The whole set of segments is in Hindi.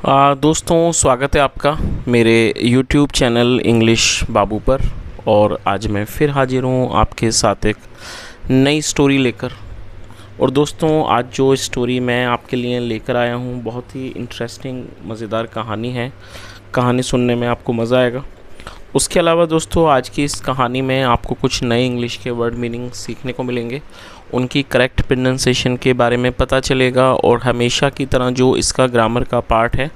दोस्तों, स्वागत है आपका मेरे YouTube चैनल इंग्लिश बाबू पर। और आज मैं फिर हाजिर हूँ आपके साथ एक नई स्टोरी लेकर। और दोस्तों, आज जो स्टोरी मैं आपके लिए लेकर आया हूँ बहुत ही इंटरेस्टिंग मज़ेदार कहानी है। कहानी सुनने में आपको मज़ा आएगा। उसके अलावा दोस्तों, आज की इस कहानी में आपको कुछ नए इंग्लिश के वर्ड मीनिंग सीखने को मिलेंगे, उनकी करेक्ट प्रोनाउंसिएशन के बारे में पता चलेगा और हमेशा की तरह जो इसका ग्रामर का पार्ट है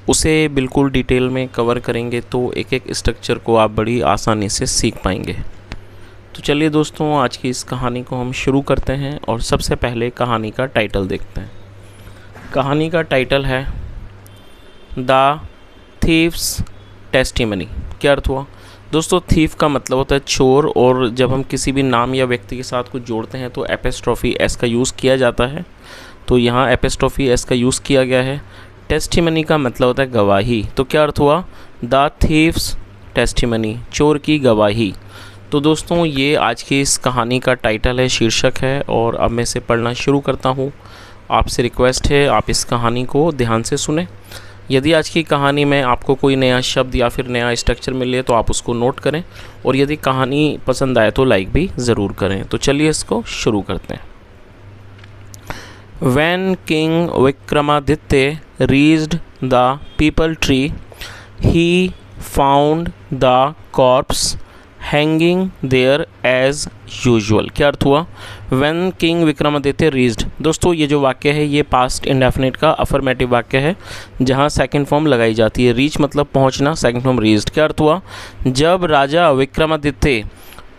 उसे बिल्कुल डिटेल में कवर करेंगे, तो एक एक स्ट्रक्चर को आप बड़ी आसानी से सीख पाएंगे। तो चलिए दोस्तों, आज की इस कहानी को हम शुरू करते हैं और सबसे पहले कहानी का टाइटल देखते हैं। कहानी का टाइटल है द थीव्स टेस्टिमनी। क्या अर्थ हुआ दोस्तों? थीफ का मतलब होता है चोर, और जब हम किसी भी नाम या व्यक्ति के साथ कुछ जोड़ते हैं तो एपिस्ट्रोफी एस का यूज़ किया जाता है। तो यहाँ एपिस्ट्रोफी एस का यूज़ किया गया है। टेस्टिमनी का मतलब होता है गवाही। तो क्या अर्थ हुआ? द थीव्स टेस्टिमनी, चोर की गवाही। तो दोस्तों, ये आज की इस कहानी का टाइटल है, शीर्षक है। और अब मैं इसे पढ़ना शुरू करता हूँ। आपसे रिक्वेस्ट है आप इस कहानी को ध्यान से सुने। यदि आज की कहानी में आपको कोई नया शब्द या फिर नया स्ट्रक्चर मिले तो आप उसको नोट करें, और यदि कहानी पसंद आए तो लाइक भी ज़रूर करें। तो चलिए इसको शुरू करते हैं। When King Vikramaditya reached the peepal tree, he found the corpse hanging there as usual। क्या अर्थ हुआ? When King विक्रमादित्य reached, दोस्तों ये जो वाक्य है ये पास्ट इंडेफिनिट का अफर्मेटिव वाक्य है जहाँ सेकंड फॉर्म लगाई जाती है। रीच मतलब पहुँचना, सेकंड फॉर्म reached। क्या अर्थ हुआ? जब राजा विक्रमादित्य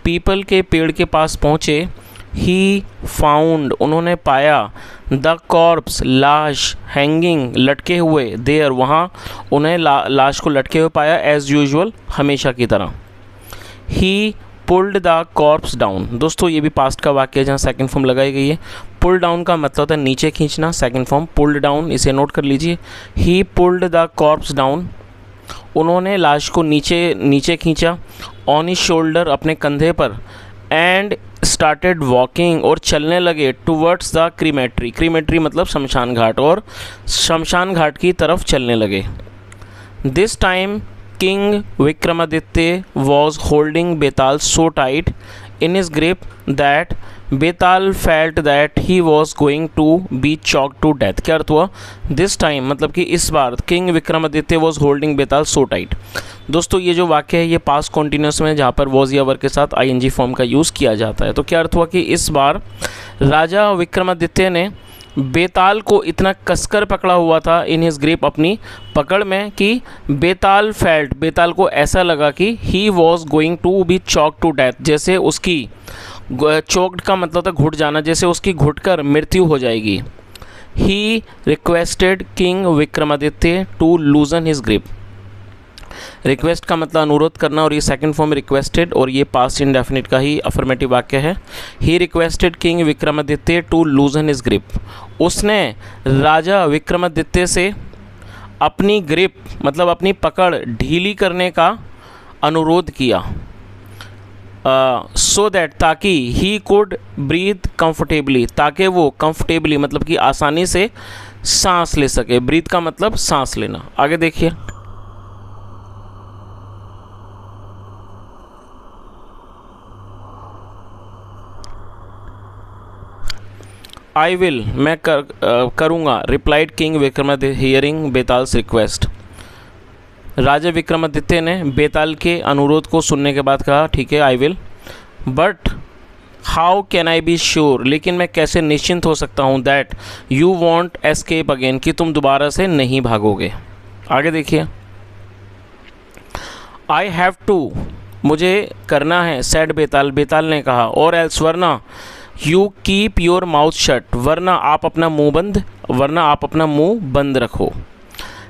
पीपल के पेड़ के पास पहुँचे, ही फाउंड उन्होंने पाया, द कॉर्प्स लाश, हैंगिंग लटके हुए, देयर वहाँ उन्हें लाश को लटके हुए पाया, एज यूजुअल हमेशा की तरह। ही पुल्ड द कॉर्प्स डाउन, दोस्तों ये भी पास्ट का वाक्य है जहाँ सेकंड फॉर्म लगाई गई है। पुल डाउन का मतलब होता है नीचे खींचना, सेकंड फॉर्म पुल्ड डाउन, इसे नोट कर लीजिए। ही पुल्ड द कॉर्प्स डाउन, उन्होंने लाश को नीचे खींचा, ऑन हिज शोल्डर अपने कंधे पर, एंड स्टार्टेड वॉकिंग और चलने लगे, टूवर्ड्स द क्रीमेट्री, क्रीमेट्री मतलब शमशान घाट, और शमशान घाट की तरफ चलने लगे। This time king Vikramaditya was holding Betal so tight in his grip that Betal felt that he was going to be choked to death. क्या अर्थ हुआ? दिस टाइम मतलब कि इस बार, king Vikramaditya was holding Betal so tight. दोस्तों ये जो वाक्य है ये पास्ट कॉन्टिन्यूस में, जहाँ पर वॉज या वर्ग के साथ आईएनजी फॉर्म का यूज़ किया जाता है। तो क्या अर्थ हुआ कि इस बार राजा विक्रमादित्य ने बेताल को इतना कसकर पकड़ा हुआ था, इन हिज ग्रिप अपनी पकड़ में, कि बेताल फेल्ट, बेताल को ऐसा लगा कि he was going to be choked to death, जैसे उसकी, चोक्ड का मतलब था घुट जाना, जैसे उसकी घुटकर मृत्यु हो जाएगी। He requested king Vikramaditya to loosen his grip, request का मतलब अनुरोध करना, और ये सेकंड फॉर्म रिक्वेस्टेड, और ये पास्ट इंडेफिनिट का ही अफर्मेटिव वाक्य है। He requested king Vikramaditya to loosen his grip, उसने राजा विक्रमादित्य से अपनी ग्रिप मतलब अपनी पकड़ ढीली करने का अनुरोध किया, सो दैट ताकि, ही कुड ब्रीथ कंफर्टेबली, ताकि वो कंफर्टेबली मतलब कि आसानी से सांस ले सके। ब्रीथ का मतलब सांस लेना। आगे देखिए। आई विल, मैं करूँगा, replied king Vikramaditya hearing Betal's request, राजा विक्रमादित्य ने बेताल के अनुरोध को सुनने के बाद कहा ठीक है I will, but how can I be sure, लेकिन मैं कैसे निश्चिंत हो सकता हूँ, that you want escape again, कि तुम दोबारा से नहीं भागोगे। आगे देखिए। आई हैव टू, मुझे करना है, सेड बेताल, बेताल ने कहा, और एल्स वरना, you keep your mouth shut, वरना आप अपना मुंह बंद रखो।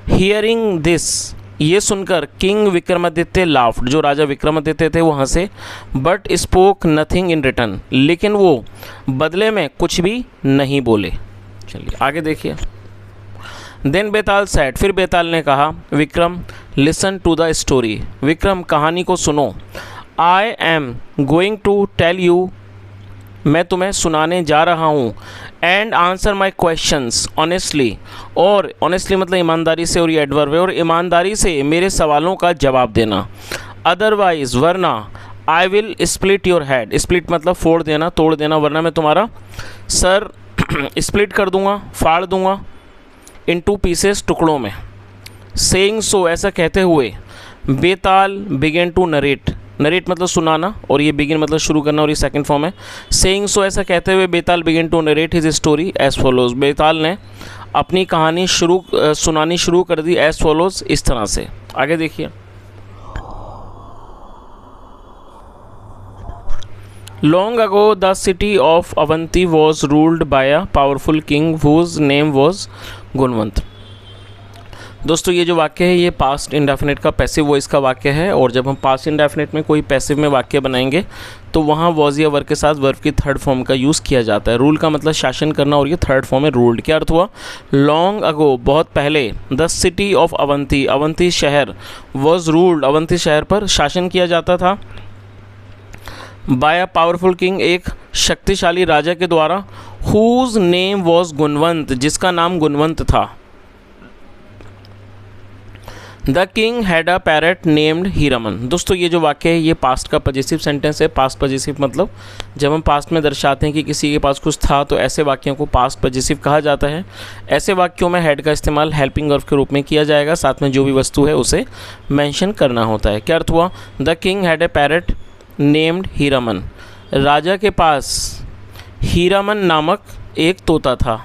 हियरिंग दिस, ये सुनकर किंग विक्रमादित्य लाफ्ड, जो राजा विक्रमादित्य थे वो हंसे, but spoke nothing in return, लेकिन वो बदले में कुछ भी नहीं बोले। चलिए आगे देखिए। देन बेताल सैड, फिर बेताल ने कहा, Vikram listen to the story, Vikram कहानी को सुनो। I am going to tell you मैं तुम्हें सुनाने जा रहा हूँ। And answer my questions honestly, और ऑनेस्टली मतलब ईमानदारी से, और ये एडवर्ब है, और ईमानदारी से मेरे सवालों का जवाब देना। अदरवाइज वरना I will split your head, split मतलब फोड़ देना, तोड़ देना, वरना मैं तुम्हारा सर स्प्लिट कर दूंगा, फाड़ दूंगा, इन 2 पीसेस, टुकड़ों में। सेइंग सो, ऐसा कहते हुए, Betal began to narrate, narrate मतलब सुनाना, और ये बिगिन मतलब शुरू करना, और ये सेकंड फॉर्म है। सेइंग सो, ऐसा कहते हुए Betal began to narrate his story as follows, Betal ने अपनी कहानी सुनानी शुरू कर दी एज फॉलोज, इस तरह से। आगे देखिए, long ago the city of Avanti was ruled by a powerful king whose name was Gunwant. दोस्तों ये जो वाक्य है ये पास्ट इंडेफिनिट का पैसिव वॉइस का वाक्य है, और जब हम पास्ट इंडेफिनिट में कोई पैसिव में वाक्य बनाएंगे तो वहाँ वॉज या वर्ब के साथ वर्ब की थर्ड फॉर्म का यूज़ किया जाता है। रूल का मतलब शासन करना, और ये थर्ड फॉर्म है रूल्ड। क्या अर्थ हुआ? लॉन्ग अगो, बहुत पहले, the city of Avanti, Avanti शहर, वॉज रूल्ड, अवंती शहर पर शासन किया जाता था, बाय अ पावरफुल किंग, एक शक्तिशाली राजा के द्वारा, हुज नेम वॉज गुणवंत, जिसका नाम गुणवंत था। The king had a parrot named Hiraman. दोस्तों ये जो वाक्य है ये पास्ट का पॉजिटिव सेंटेंस है। पास्ट पॉजिटिव मतलब जब हम पास्ट में दर्शाते हैं कि किसी के पास कुछ था तो ऐसे वाक्यों को पास्ट पॉजिटिव कहा जाता है। ऐसे वाक्यों में हैड का इस्तेमाल हेल्पिंग वर्ब के रूप में किया जाएगा, साथ में जो भी वस्तु है उसे मेंशन करना होता है। क्या अर्थ हुआ? The king had a parrot named Hiraman, राजा के पास हीरामन नामक एक तोता था।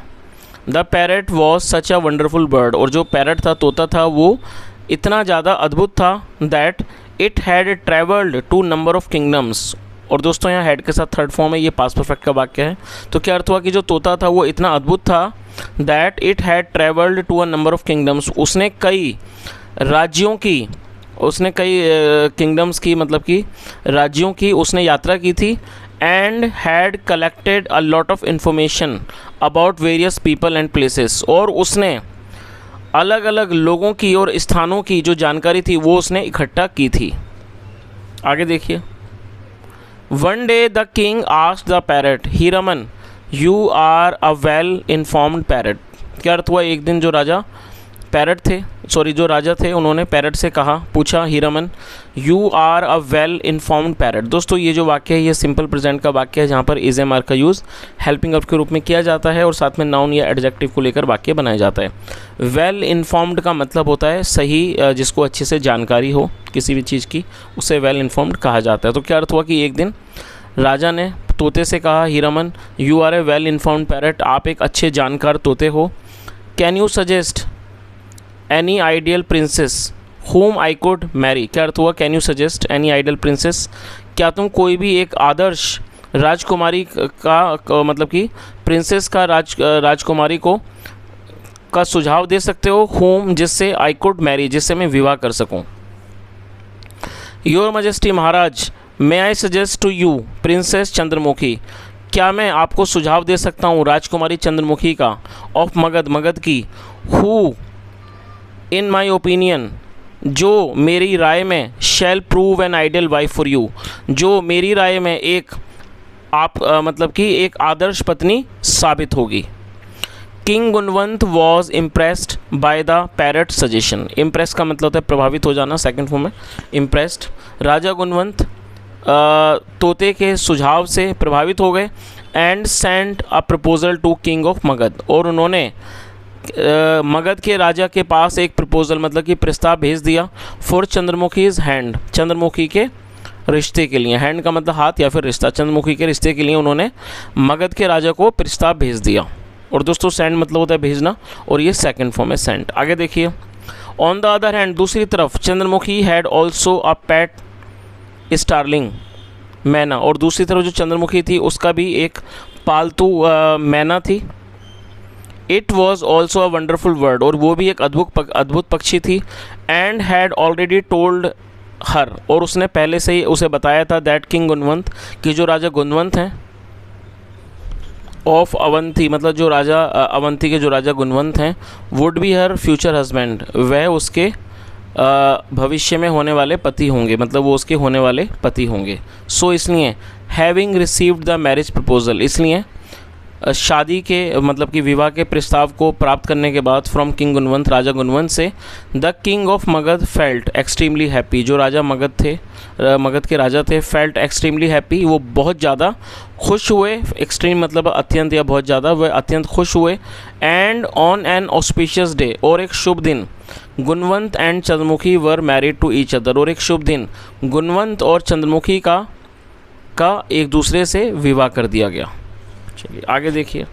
The parrot was such a wonderful bird, और जो पैरट था, तोता था, वो इतना ज़्यादा अद्भुत था, that it had travelled to number of kingdoms. और दोस्तों यहाँ हैड के साथ थर्ड फॉर्म है, ये पास्ट परफेक्ट का वाक्य है। तो क्या अर्थ हुआ कि जो तोता था वो इतना अद्भुत था, that it had travelled to a number of kingdoms, उसने कई राज्यों की, उसने कई किंगडम्स की, मतलब कि राज्यों की उसने यात्रा की थी। And had collected a lot of information about various people and places, और उसने अलग अलग लोगों की और स्थानों की जो जानकारी थी वो उसने इकट्ठा की थी। आगे देखिए, one day the king asked the parrot, Hiraman you are a well informed parrot. क्या अर्थ हुआ? एक दिन जो राजा थे उन्होंने पैरट से कहा, पूछा, Hiraman you are a well informed parrot. दोस्तों ये जो वाक्य है ये सिंपल प्रेजेंट का वाक्य है, जहाँ पर इज एम आर का यूज़ हेल्पिंग वर्ब के रूप में किया जाता है और साथ में नाउन या एडजेक्टिव को लेकर वाक्य बनाया जाता है। वेल इन्फॉर्म्ड का मतलब होता है सही, जिसको अच्छे से जानकारी हो किसी भी चीज़ की, उसे वेल इन्फॉर्म्ड कहा जाता है। तो क्या अर्थ हुआ कि एक दिन राजा ने तोते से कहा, Hiraman you are a well informed parrot, आप एक अच्छे जानकार तोते हो। Can you suggest any ideal princess whom I could marry. क्या अर्थ हुआ? Can you suggest any ideal princess, क्या तुम कोई भी एक आदर्श राजकुमारी का मतलब कि प्रिंसेस का राजकुमारी का सुझाव दे सकते हो, होम जिससे आई कुड मैरी, जिससे मैं विवाह कर सकूं। योर मजेस्टी महाराज may I suggest to you princess Chandramukhi, क्या मैं आपको सुझाव दे सकता हूँ राजकुमारी चंद्रमुखी का, ऑफ मगध, मगध की, हु इन माई ओपिनियन, जो मेरी राय में, shall prove an ideal wife for you, जो मेरी राय में एक मतलब कि एक आदर्श पत्नी साबित होगी। King Gunwant was impressed by the parrot suggestion. Impress का मतलब होता है प्रभावित हो जाना, सेकंड फॉर्म में इम्प्रेस्ड। राजा गुणवंत तोते के सुझाव से प्रभावित हो गए। And sent a proposal to king of Magadh, और उन्होंने मगध के राजा के पास एक प्रपोजल मतलब कि प्रस्ताव भेज दिया, फॉर चंद्रमुखीज हैंड, चंद्रमुखी के रिश्ते के लिए। हैंड का मतलब हाथ या फिर रिश्ता, चंद्रमुखी के रिश्ते के लिए उन्होंने मगध के राजा को प्रस्ताव भेज दिया। और दोस्तों सेंड मतलब होता है भेजना, और ये सेकंड फॉर्म है सेंट। आगे देखिए, ऑन द अदर हैंड, दूसरी तरफ, Chandramukhi had also a pet starling myna, और दूसरी तरफ जो चंद्रमुखी थी उसका भी एक पालतू मैना थी। It was also a wonderful bird, और वो भी एक अद्भुत पक्षी थी। And had already told her, और उसने पहले से ही उसे बताया था, दैट किंग गुणवंत, कि जो राजा गुणवंत हैं, ऑफ अवंती मतलब जो राजा अवंती के जो राजा गुणवंत हैं, would be her future husband, वह उसके भविष्य में होने वाले पति होंगे, मतलब वो उसके होने वाले पति होंगे। सो इसलिए having received the marriage proposal, इसलिए शादी के मतलब कि विवाह के प्रस्ताव को प्राप्त करने के बाद फ्रॉम किंग गुणवंत, राजा गुणवंत से, the king of Magadh felt extremely happy, जो राजा मगध थे, मगध के राजा थे, फेल्ट एक्सट्रीमली हैप्पी, वो बहुत ज़्यादा खुश हुए, एक्सट्रीम मतलब अत्यंत या बहुत ज़्यादा, वह अत्यंत खुश हुए। And on an auspicious day, और एक शुभ दिन, Gunwant and Chandramukhi were married to each other, और एक शुभ दिन गुणवंत और चंद्रमुखी का एक दूसरे से विवाह कर दिया गया। चलिए आगे देखिए।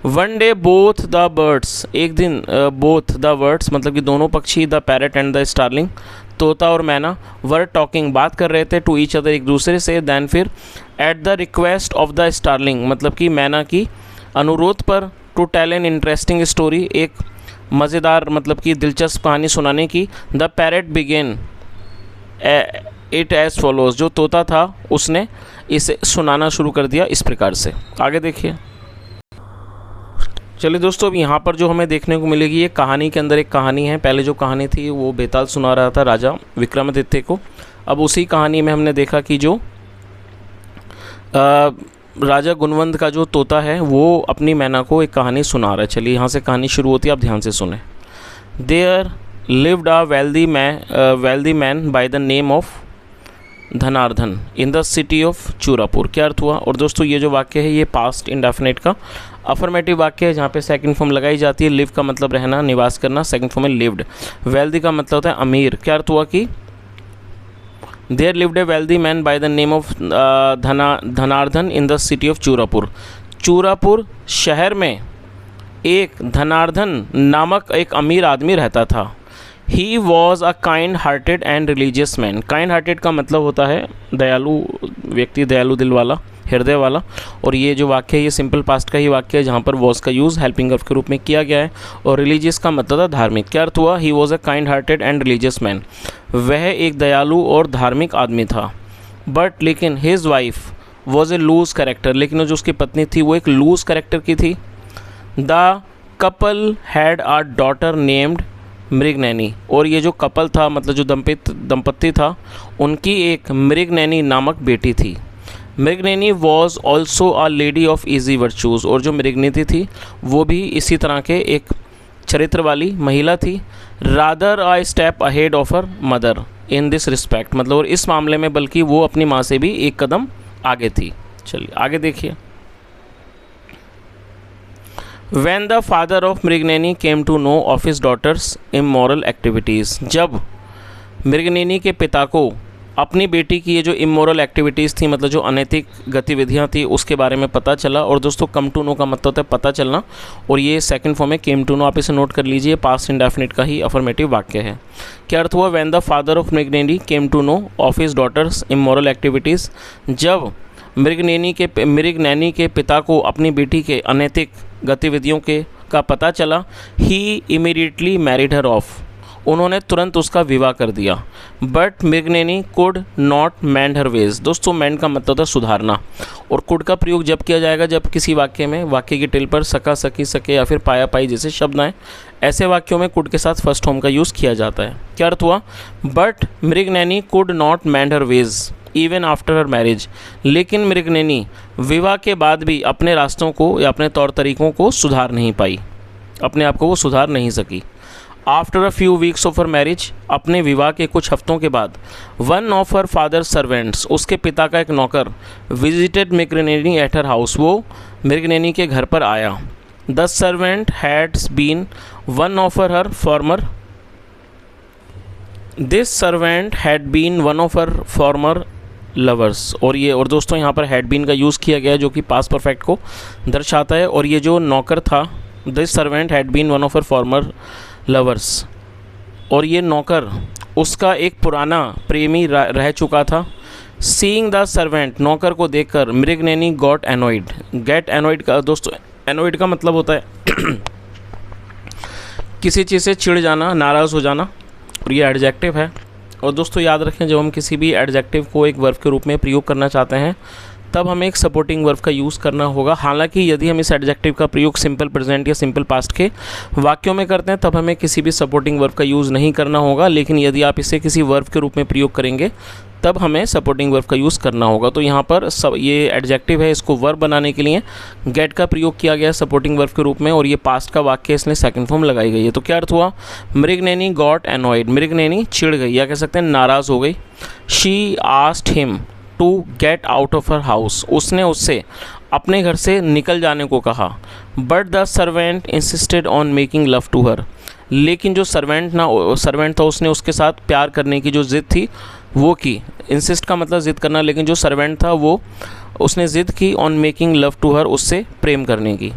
One day both the birds, एक दिन बोथ द बर्ड्स मतलब कि दोनों पक्षी, the parrot and the starling, तोता और मैना, वर टॉकिंग बात कर रहे थे, टू ईच अदर एक दूसरे से, देन फिर at the request of the starling मतलब कि मैना की अनुरोध पर, to tell an interesting story, एक मज़ेदार मतलब कि दिलचस्प कहानी सुनाने की, the parrot began it as follows, जो तोता था उसने इसे सुनाना शुरू कर दिया इस प्रकार से। आगे देखिए। चलिए दोस्तों, अब यहाँ पर जो हमें देखने को मिलेगी, ये कहानी के अंदर एक कहानी है। पहले जो कहानी थी वो बेताल सुना रहा था राजा विक्रमादित्य को, अब उसी कहानी में हमने देखा कि जो राजा गुणवंत का जो तोता है वो अपनी मैना को एक कहानी सुना रहा है। चलिए यहाँ से कहानी शुरू होती है, आप ध्यान से सुने। There lived a wealthy man by the name of Dhanardhan in the city of Churapur. क्या अर्थ हुआ? और दोस्तों ये जो वाक्य है ये पास्ट इंडेफिनिट का अफर्मेटिव वाक्य है, जहाँ पे सेकंड फॉर्म लगाई जाती है। लिव का मतलब रहना, निवास करना, सेकंड फॉर्म में लिव्ड। वेल्दी का मतलब होता है अमीर। क्या अर्थ हुआ कि there lived a wealthy man by the name of Dhanardhan in the city of Churapur. Churapur शहर में एक धनार्धन नामक एक अमीर आदमी रहता था। ही was a kind hearted and religious man. Kind hearted का मतलब होता है दयालु व्यक्ति, दयालु दिल वाला, हृदय वाला। और ये जो वाक्य है ये सिंपल पास्ट का ही वाक्य है, जहाँ पर वॉज का यूज़ हेल्पिंग वर्ब के रूप में किया गया है। और रिलीजियस का मतलब था धार्मिक। क्या अर्थ हुआ? He was a kind hearted and religious man. वह एक दयालु और धार्मिक आदमी था। बट लेकिन his wife was a loose character. लेकिन जो उसकी पत्नी थी वो एक लूज कैरेक्टर की थी। The couple had a daughter named Mriganaini. और ये जो कपल था मतलब जो दंपत्ति था, उनकी एक मृगनैनी नामक बेटी थी। Mriganaini was also a lady of easy virtues. और जो मृगनीति थी वो भी इसी तरह के एक चरित्र वाली महिला थी। Rather a step ahead of her mother in this respect, मतलब और इस मामले में बल्कि वो अपनी माँ से भी एक कदम आगे थी। चलिए आगे देखिए। When the father of Mriganaini came to know of his daughter's immoral activities, जब मृगनैनी के पिता को अपनी बेटी की ये जो इमोरल एक्टिविटीज़ थी मतलब जो अनैतिक गतिविधियाँ थी उसके बारे में पता चला। और दोस्तों कम टू नो का मतलब होता है पता चलना, और ये सेकंड फॉर्म में केम टू नो, आप इसे नोट कर लीजिए, पास्ट इंडेफिनिट का ही अफर्मेटिव वाक्य है। क्या अर्थ हुआ? When the father of Mriganaini came to know of his daughter's immoral activities, जब मृगनैनी के पिता को अपनी बेटी के अनैतिक गतिविधियों का पता चला, he immediately married her off, उन्होंने तुरंत उसका विवाह कर दिया। But Mriganaini could not mend her ways. दोस्तों मैंड का मतलब होता है सुधारना, और कुड का प्रयोग जब किया जाएगा जब किसी वाक्य में वाक्य की टिल पर सका, सकी, सके या फिर पाया, पाई जैसे शब्द आए, ऐसे वाक्यों में कुड के साथ फर्स्ट फॉर्म का यूज़ किया जाता है। क्या अर्थ हुआ? But Mriganaini could not mend her ways even after her marriage. लेकिन मृगनैनी विवाह के बाद भी अपने रास्तों को या अपने तौर तरीक़ों को सुधार नहीं पाई, अपने आप को वो सुधार नहीं सकी। After a few weeks of her marriage, अपने विवाह के कुछ हफ्तों के बाद, one of her father servants, उसके पिता का एक नौकर, visited Mriganaini at her house, वो मृगनैनी के घर पर आया। The servant had been one of her former this servant had been one of her former lovers. और दोस्तों यहाँ पर हैड बीन का यूज़ किया गया है जो कि पास्ट परफेक्ट को दर्शाता है। और ये जो नौकर था, this servant had been one of her former lovers, और ये नौकर उसका एक पुराना प्रेमी रह चुका था। सीइंग द सर्वेंट, नौकर को देखकर Mriganaini got annoyed. Get annoyed का दोस्तों, एनॉइड का मतलब होता है किसी चीज़ से चिढ़ जाना, नाराज़ हो जाना, और ये एडजेक्टिव है। और दोस्तों याद रखें, जब हम किसी भी एडजेक्टिव को एक वर्ब के रूप में प्रयोग करना चाहते हैं तब हमें एक सपोर्टिंग वर्ब का यूज़ करना होगा। हालांकि यदि हम इस एडजेक्टिव का प्रयोग सिंपल प्रेजेंट या सिंपल पास्ट के वाक्यों में करते हैं तब हमें किसी भी सपोर्टिंग वर्ब का यूज़ नहीं करना होगा। लेकिन यदि आप इसे किसी वर्ब के रूप में प्रयोग करेंगे तब हमें सपोर्टिंग वर्ब का यूज़ करना होगा। तो यहाँ पर सब ये एडजेक्टिव है, इसको वर्ब बनाने के लिए गेट का प्रयोग किया गया सपोर्टिंग वर्ब के रूप में, और ये पास्ट का वाक्य इसलिए सेकंड फॉर्म लगाई गई है। तो क्या अर्थ हुआ, मृगनयनी गॉट एनॉयड, मृगनयनी चिढ़ गई या कह सकते हैं नाराज़ हो गई। She asked him to get out of her house, उसने उससे अपने घर से निकल जाने को कहा। But the servant insisted on making love to her, लेकिन जो सर्वेंट था उसने उसके साथ प्यार करने की जो ज़िद थी वो की। इंसिस्ट का मतलब ज़िद करना, लेकिन जो सर्वेंट था वो उसने ज़िद की on making love to her, उससे प्रेम करने की।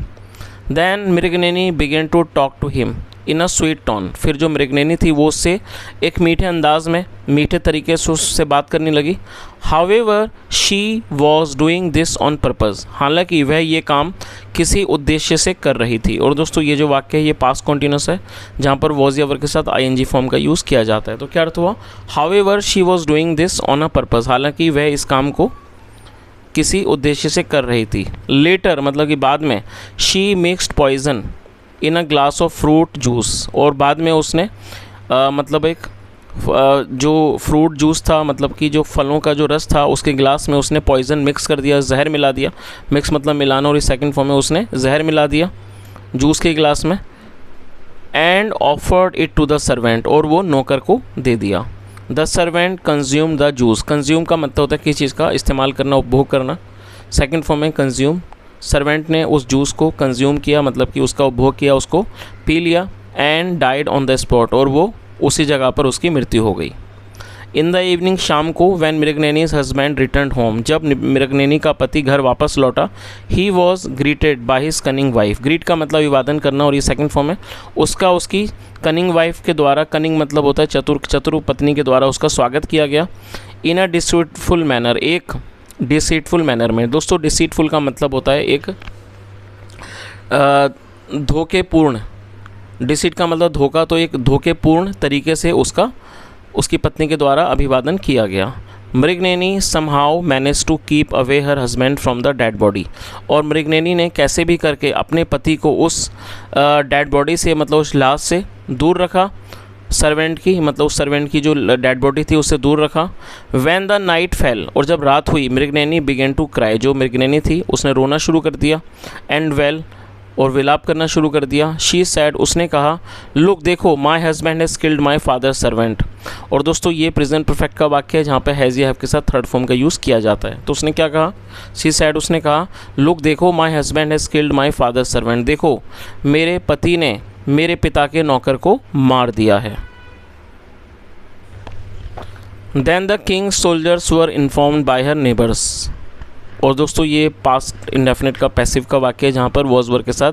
Then Mriganayani began to talk to him in a sweet tone, फिर जो मृगनयनी थी वो उससे एक मीठे अंदाज में, मीठे तरीके से उससे बात करने लगी। However she was doing this on purpose, हालांकि वह ये काम किसी उद्देश्य से कर रही थी। और दोस्तों ये जो वाक्य है ये पास्ट कॉन्टिन्यूस है, जहाँ पर वॉज या वर्ब के साथ आईएनजी फॉर्म का यूज़ किया जाता है। तो क्या अर्थ हुआ, however she was doing this on a purpose, हालांकि वह इस काम को किसी उद्देश्य से कर रही थी। लेटर मतलब कि बाद में, she mixed poison in a glass of fruit juice, और बाद में उसने मतलब एक जो फ्रूट जूस था, मतलब कि जो फलों का जो रस था, उसके ग्लास में उसने पॉइजन मिक्स कर दिया, जहर मिला दिया। मिक्स मतलब मिलाना, और इस सेकंड फॉर्म में उसने जहर मिला दिया जूस के ग्लास में। And offered it to the servant, और वो नौकर को दे दिया। The servant consume the juice, consume का मतलब होता है किसी चीज़ का इस्तेमाल करना, उपभोग करना। सेकंड फॉर्म में कंज्यूम, सर्वेंट ने उस जूस को कंज्यूम किया, मतलब कि उसका उपभोग किया, उसको पी लिया। And died on the spot, और वो उसी जगह पर उसकी मृत्यु हो गई। इन द इवनिंग, शाम को, व्हेन मृगनयनीज हस्बैंड रिटर्न होम, जब मृगनयनी का पति घर वापस लौटा, he was greeted by his cunning wife, greet का मतलब अभिवादन करना, और ये सेकंड फॉर्म है, उसका उसकी कनिंग वाइफ के द्वारा, कनिंग मतलब होता है चतुर पत्नी के द्वारा उसका स्वागत किया गया। इन अ डिसीटफुल मैनर, एक डिसीटफुल मैनर में। दोस्तों डिसीटफुल का मतलब होता है एक धोखेपूर्ण, डिसीट का मतलब धोखा, तो एक धोखेपूर्ण तरीके से उसकी पत्नी के द्वारा अभिवादन किया गया। Mriganayani somehow manage to keep away her husband from the dead body, और मृगनयनी ने कैसे भी करके अपने पति को उस डेड बॉडी से, मतलब उस लाश से दूर रखा। सर्वेंट की, मतलब उस सर्वेंट की जो डेड बॉडी थी उससे दूर रखा। व्हेन द नाइट फेल, और जब रात हुई, मृगनयनी बिगेन टू क्राई, जो मृगनयनी थी उसने रोना शुरू कर दिया। एंड वेल, और विलाप करना शुरू कर दिया। शी सैड, उसने कहा, लुक देखो, my husband has killed my father servant. और दोस्तों ये प्रेजेंट परफेक्ट का वाक्य है, जहाँ पे हैज़ या हैव के साथ थर्ड फॉर्म का यूज़ किया जाता है। तो उसने क्या कहा, शी सैड, उसने कहा, लुक देखो, my husband has killed my father servant, देखो मेरे पति ने मेरे पिता के नौकर को मार दिया है। Then the king soldiers were informed by her neighbours, और दोस्तों ये पास्ट इंडेफिनिट का पैसिव का वाक्य है, जहाँ पर वॉज वर्ब के साथ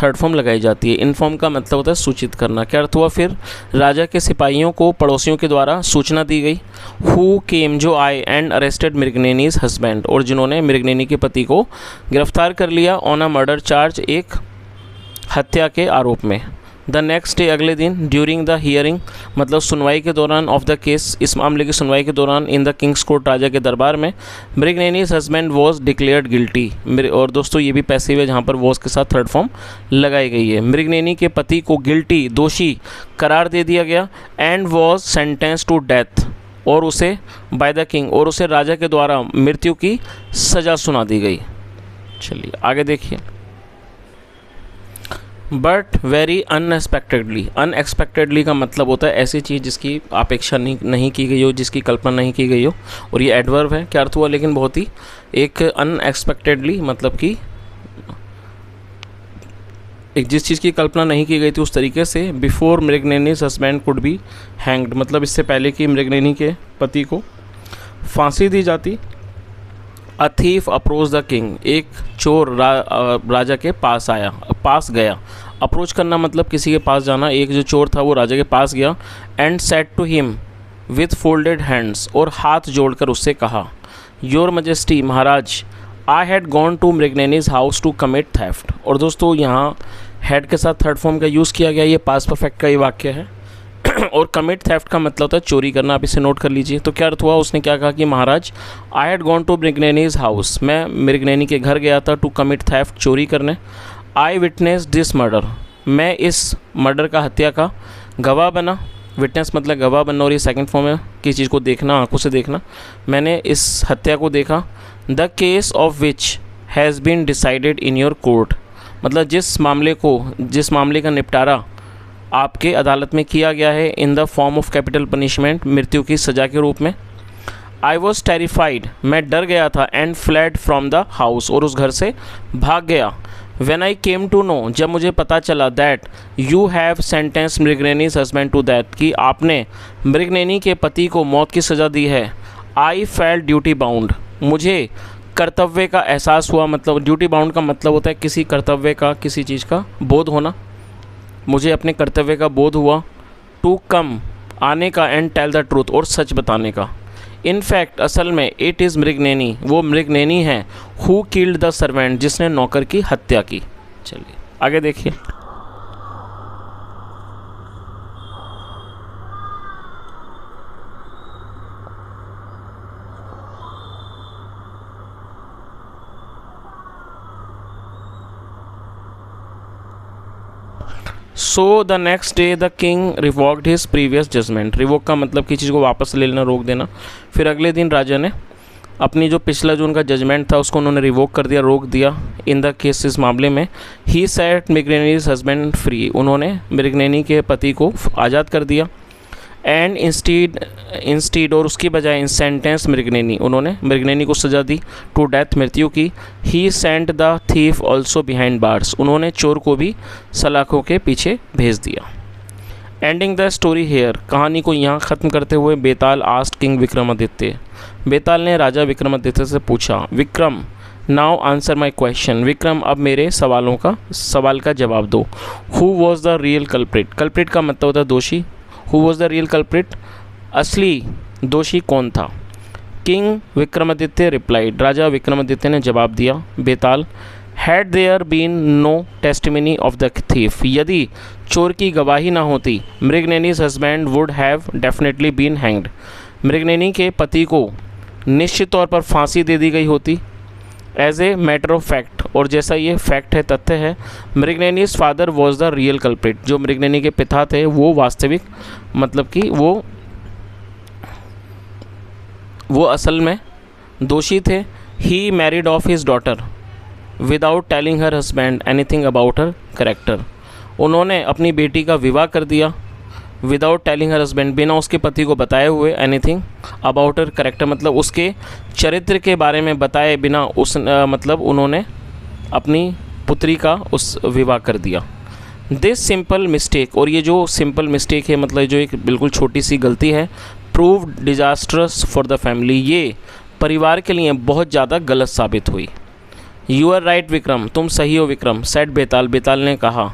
थर्ड फॉर्म लगाई जाती है। इन्फॉर्म का मतलब होता है सूचित करना। क्या अर्थ हुआ, फिर राजा के सिपाहियों को पड़ोसियों के द्वारा सूचना दी गई। हु केम, जो आए, एंड अरेस्टेड मृगनयनीज हस्बैंड, और जिन्होंने मृगनयनी के पति को गिरफ्तार कर लिया। ऑन अ मर्डर चार्ज, एक हत्या के आरोप में। द नेक्स्ट डे, अगले दिन, ड्यूरिंग द हियरिंग मतलब सुनवाई के दौरान, ऑफ द केस, इस मामले की सुनवाई के दौरान, इन द किंग्स कोर्ट, राजा के दरबार में, मृगनयनीज हस्बैंड वॉज डिक्लेयर्ड गिल्टी। और दोस्तों ये भी पैसिव है, जहाँ पर वॉज के साथ थर्ड फॉर्म लगाई गई है। मृगनयनी के पति को गिल्टी, दोषी करार दे दिया गया। And was sentence to death, और उसे बाय द किंग, और उसे राजा के द्वारा मृत्यु की सज़ा सुना दी गई। चलिए आगे देखिए। बट वेरी अनएक्सपेक्टेडली, अनएक्सपेक्टेडली का मतलब होता है ऐसी चीज़ जिसकी अपेक्षा नहीं की गई हो, जिसकी कल्पना नहीं की गई हो, और ये एडवर्ब है। क्या अर्थ हुआ, लेकिन बहुत ही एक अनएक्सपेक्टेडली मतलब कि एक जिस चीज़ की कल्पना नहीं की गई थी उस तरीके से। Before Mriganayani's husband could be hanged, मतलब इससे पहले कि मृगनयनी के पति को फांसी दी जाती। A thief approach the king, एक चोर राजा के पास गया। अप्रोच करना मतलब किसी के पास जाना। एक जो चोर था वो राजा के पास गया। And said to him with folded hands, और हाथ जोड़कर उससे कहा, योर मजेस्टी, महाराज, I had gone to Mriganayani's house to commit theft. और दोस्तों यहाँ हैड के साथ थर्ड फॉर्म का यूज़ किया गया, ये पास्ट परफेक्ट का ये वाक्य है। और कमिट थेफ्ट का मतलब होता है चोरी करना, आप इसे नोट कर लीजिए। तो क्या अर्थ हुआ, उसने क्या कहा कि महाराज, I had gone to Mriganayani's house, मैं मृगनयनी के घर गया था, टू कमिट थेफ्ट, चोरी करने। आई विटनेस दिस मर्डर, मैं इस मर्डर का, हत्या का गवाह बना। विटनेस मतलब गवाह बनना, और ये सेकंड फॉर्म है किसी चीज़ को देखना, आंखों से देखना। मैंने इस हत्या को देखा। The case of which has been decided in your court, मतलब जिस मामले का निपटारा आपके अदालत में किया गया है in the form of capital punishment, मृत्यु की सज़ा के रूप में। आई वॉज टेरिफाइड, मैं डर गया था। And fled from the house, और उस घर से भाग गया। When I came to know, जब मुझे पता चला that you have sentence Mriganaini's husband to that, कि आपने मृगनैनी के पति को मौत की सज़ा दी है। आई फेल्ट ड्यूटी बाउंड, मुझे कर्तव्य का एहसास हुआ। मतलब ड्यूटी बाउंड का मतलब होता है किसी कर्तव्य का, किसी चीज़ का बोध होना। मुझे अपने कर्तव्य का बोध हुआ। टू कम, आने का, एंड टेल द ट्रूथ, और सच बताने का। इनफैक्ट असल में इट इज़ मृगनैनी, वो मृगनैनी है। हु किल्ड द सर्वेंट, जिसने नौकर की हत्या की। चलिए आगे देखिए। So the next day the king revoked his previous judgement. Revoke का मतलब किसी चीज़ को वापस ले लेना, रोक देना। फिर अगले दिन राजा ने अपनी जो पिछला जो उनका जजमेंट था उसको उन्होंने रिवोक कर दिया, रोक दिया। इन द केस, इस मामले में, ही सेट मृगनैनीज हस्बैंड फ्री, उन्होंने मृगनैनी के पति को आज़ाद कर दिया। एंड इंस्टीड, और उसकी बजाय इन सेंटेंस मृगनैनी, उन्होंने मृगनैनी को सज़ा दी टू डेथ, मृत्यु की। He sent the thief also behind bars, उन्होंने चोर को भी सलाखों के पीछे भेज दिया। एंडिंग द स्टोरी हेयर, कहानी को यहाँ ख़त्म करते हुए बेताल आस्ट किंग विक्रमादित्य, बेताल ने राजा विक्रमादित्य से पूछा, Vikram now answer my question, Vikram अब मेरे सवाल का जवाब दो। Who was the real culprit, culprit का मतलब होता है दोषी। Who was the real culprit, असली दोषी कौन था। किंग विक्रमादित्य रिप्लाइड, राजा विक्रमादित्य ने जवाब दिया, Betal, had there been no testimony of the thief, यदि चोर की गवाही ना होती, मृगनैनीज husband would have definitely been hanged, Mriganaini के पति को निश्चित तौर पर फांसी दे दी गई होती। As a matter of fact, और जैसा ये फैक्ट है, तथ्य है, Mriganaini's father was the real culprit, जो मृगनैनी के पिता थे वो वास्तविक, मतलब कि वो असल में दोषी थे। He married off his daughter without telling her husband anything about her character, उन्होंने अपनी बेटी का विवाह कर दिया। विदाउट टेलिंग हर हस्बैंड, बिना उसके पति को बताए हुए। एनीथिंग अबाउट हर कैरेक्टर मतलब उसके चरित्र के बारे में बताए बिना मतलब उन्होंने अपनी पुत्री का उस विवाह कर दिया। दिस सिंपल मिस्टेक, और ये जो सिंपल मिस्टेक है, मतलब जो एक बिल्कुल छोटी सी गलती है, proved disastrous for the family, ये परिवार के लिए बहुत ज़्यादा गलत साबित हुई। यू आर राइट विक्रम, तुम सही हो विक्रम, सेड बेताल, बेताल ने कहा।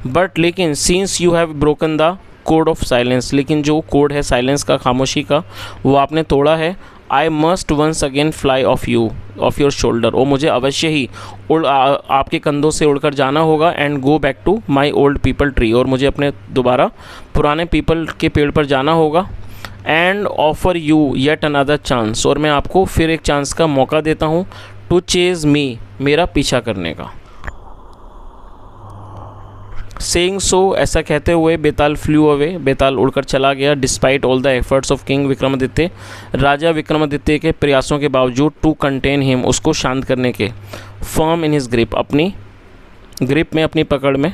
बट लेकिन, since you have broken the code of silence, लेकिन जो कोड है साइलेंस का, खामोशी का, वो आपने तोड़ा है। I must once again fly off your shoulder, और मुझे अवश्य ही आपके कंधों से उड़कर जाना होगा। And go back to my old peepal tree, और मुझे अपने दोबारा पुराने पीपल के पेड़ पर जाना होगा। And offer you yet another chance, और मैं आपको फिर एक चांस का मौका देता हूँ। टू चेज मी, मेरा पीछा करने का। सेइंग सो, ऐसा कहते हुए बेताल फ्लू अवे, बेताल उड़कर चला गया। Despite all the efforts of king Vikramaditya, राजा विक्रमादित्य के प्रयासों के बावजूद। टू कंटेन हिम, उसको शांत करने के। फर्म इन हिज ग्रिप, अपनी ग्रिप में, अपनी पकड़ में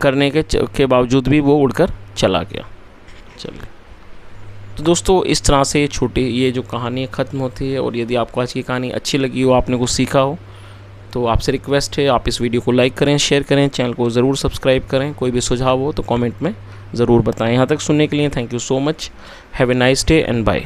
करने के बावजूद भी वो उड़कर चला गया। चलिए, तो दोस्तों इस तरह से ये जो कहानी ख़त्म होती है। और यदि आपको आज की कहानी अच्छी लगी हो, आपने कुछ सीखा हो, तो आपसे रिक्वेस्ट है आप इस वीडियो को लाइक करें, शेयर करें, चैनल को ज़रूर सब्सक्राइब करें। कोई भी सुझाव हो तो कमेंट में ज़रूर बताएं। यहाँ तक सुनने के लिए thank you so much. Have a nice day and bye.